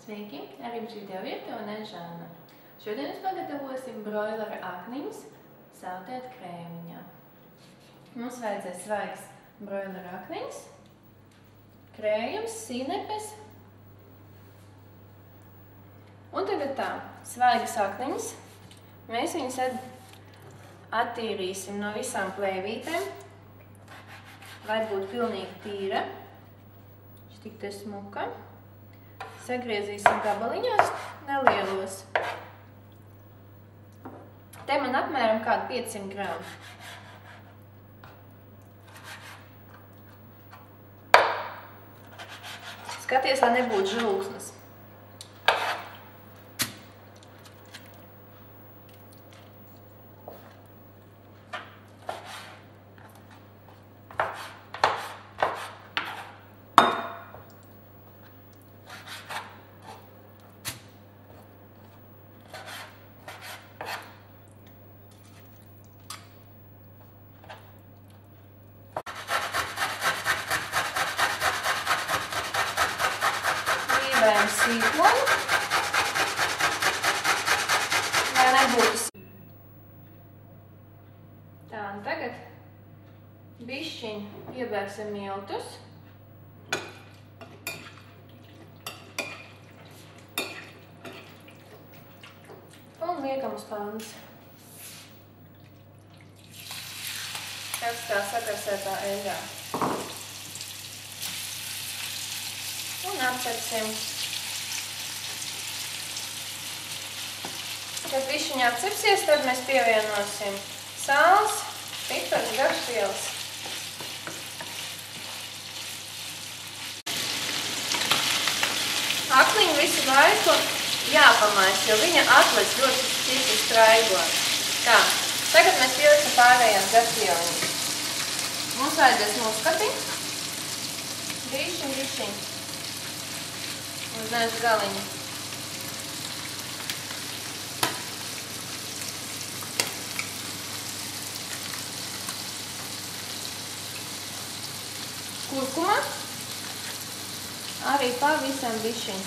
Sveiki! Arī šī tev ir un es Žana. Šodien mēs pagatavosim broilera akniņus sautēt krēmiņā. Mums vajadzēs svaigs broilera akniņus, krējums, sinepes. Un tagad tā, svaigas akniņas. Mēs viņus attīrīsim no visām plēvītēm, lai būtu pilnīgi tīra. Tik te smuka. Sagriezīsim gabaliņos nelielos. Te man apmēram kādu 500 gramu. Skaties, lai nebūtu žulksnes. Sīkoni, lai nebūtu sīkoni. Tā, un tagad bišķiņ piebērsim miltus. Un liekam uz pannas. Karstā sakarsētā eļļā. Un apcepsim. Kad bišķiņ apcepsies, tad mēs pievienosim sāls, pipars, garšvielas. Akniņu visu laiku jāpamais, jo viņa atliks ļoti stipri straigot. Tā, tagad mēs pieliksim pārējās garšvielas. Mums vajadzēs muskati. Bišķiņ. Uz nevis galiņu. Kurkuma, arī pavisam bišķiņ.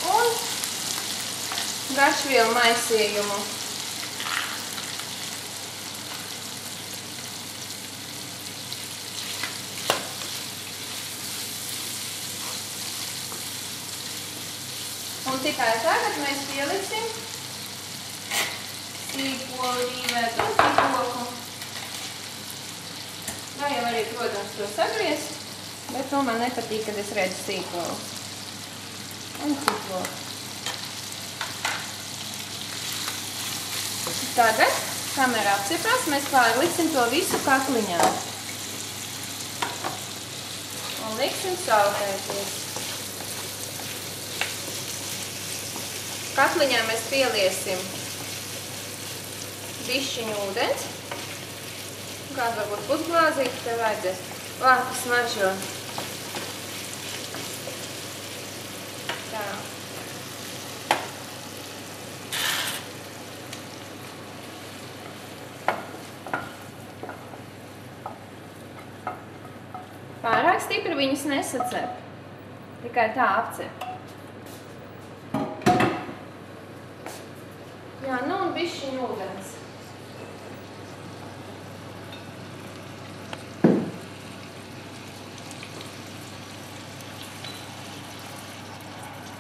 Un garšvielu maisījumu. Un tikai tagad mēs pieliksim sīko rīvētu un sīkoku. Vai jau arī, protams, to sagriezt, bet to man nepatīk, kad es redzu sīkolu. Un sīkoku. Tagad, kamēr apcepās, mēs pārliksim to visu katliņā. Un liksim sautēties. Katliņā mēs pieliesim bišķiņu ūdens. Kāds varbūt pusglāzīti tev vajadzēs. Kas smaržo. Tā. Pārāk stipri viņus nesacep. Tikai tā apcep. Jā, nu un bišķiņ ūdens.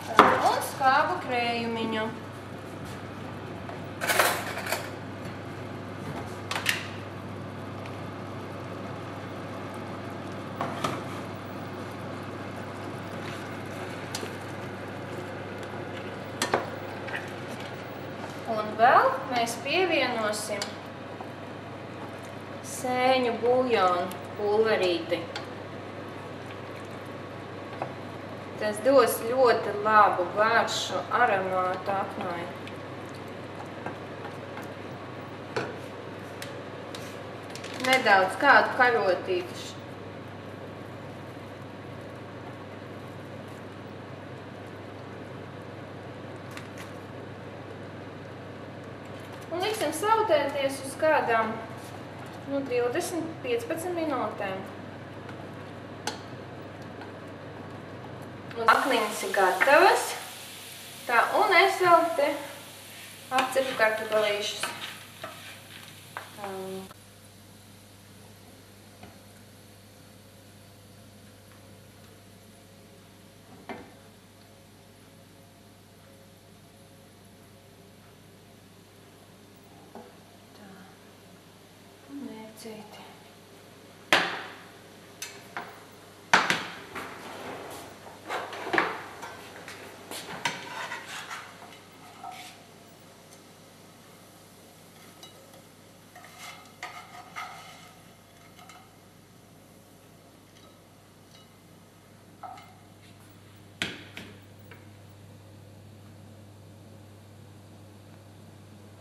Tā, un skābu krējumiņu. Un vēl mēs pievienosim sēņu buljonu pulverīti. Tas dos ļoti labu garšu aromātu aknai. Nedaudz kādu karotīti. liksim sautēties uz kādām 20-15 minūtēm. Un akniņas ir gatavas. Tā, un es vēl te apcepu kartupelīšus. Tā. Un mērcīti.